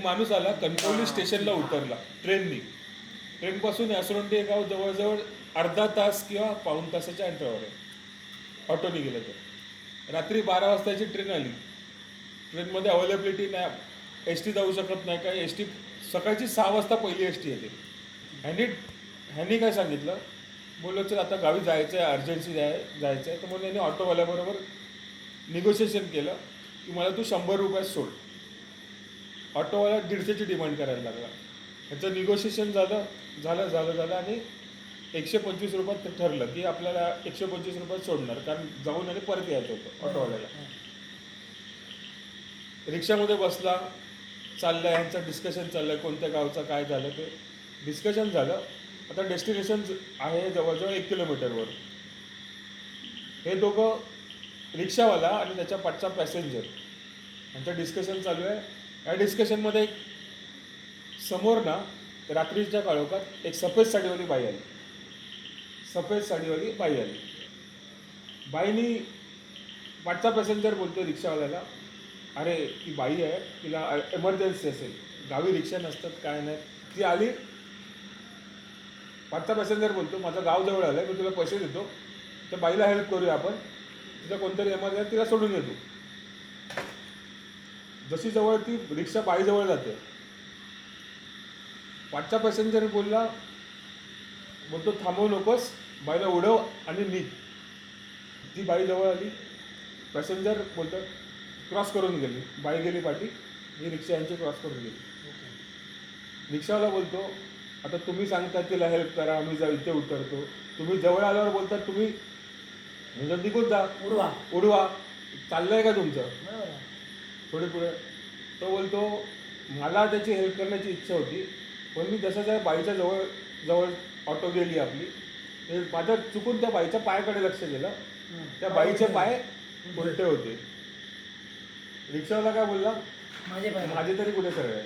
माणूस आला, कणकवली स्टेशनला उतरला ट्रेनपासून यासुरंडी हे गाव जवळजवळ अर्धा तास किंवा पाऊण तासाच्या अंतरावर आहे. ऑटोने गेलं तर रात्री 12 वाजताची ट्रेन आली. ट्रेनमध्ये अवेलेबिलिटी नाही, एस टी जाऊ शकत नाही. काय एस टी सकाळची 6 वाजता पहिली एस टी येते. ह्यांनी काय सांगितलं, बोललो चल आता गावी जायचं आहे, अर्जन्सी जायचं आहे. तर म्हणून यांनी ऑटोवाल्याबरोबर निगोशिएशन केलं की मला तू 100 रुपयात सोड. ऑटोवाला 150ची डिमांड करायला लागला. ह्याचं निगोशिएशन झालं आणि 125 रुपयात ठरलं की आपल्याला 125 रुपयात सोडणार, कारण जाऊन आणि परत यायचं होतं ऑटोवाल्याला. रिक्षामध्ये बसला, चाललं, ह्यांचं डिस्कशन चाललं आहे कोणत्या गावचं काय झालं ते डिस्कशन झालं. आता डेस्टिनेशन आहे जवळजवळ 1 किलोमीटरवर. हे दोघं रिक्षावाला आणि त्याच्या पाठचा पॅसेंजर यांचं डिस्कशन चालू आहे. या डिस्कशनमध्ये समोर ना रात्रीच्या काळोखात एक सफेद साडीवाली बाई आली. बाईनी पाठचा पॅसेंजर बोलतो रिक्षावाल्याला, अरे ती बाई आहे, तिला एमर्जन्सी असेल, गावी रिक्षा नसतात काय नाही. ती आली. पाठचा पॅसेंजर बोलतो माझं गाव जवळ आलं आहे, मी तुला पैसे देतो, त्या बाईला हेल्प करूया आपण, तिला कोणतरी एमर्जन्सी, तिला सोडून येतो. जशी जवळ ती रिक्षा बाईजवळ जाते, पाठचा पॅसेंजर बोलतो थांबवू नकोस, बाईला उडव आणि निघ. ती बाई जवळ आली. पॅसेंजर बोलतो क्रॉस करून गेली, बाई गेली पाठी, ही रिक्षा यांची क्रॉस करून गेली. रिक्षावाला बोलतो आता तुम्ही सांगता तिला हेल्प करा, आम्ही इथे उतरतो, तुम्ही जवळ आल्यावर बोलतात तुम्ही म्हणजे निघून जा, उडवा. चाललंय का तुमचं? थोडे पुढे तो बोलतो मला त्याची हेल्प करण्याची इच्छा होती, पण मी जसं त्या बाईच्या जवळ ऑटो गेली आपली, ते माझं चुकून त्या बाईच्या पायाकडे लक्ष गेलं. त्या बाईचे पाय उलटे होते. रिक्षावाला काय बोलला, माझे तरी कुठे सरळ आहे.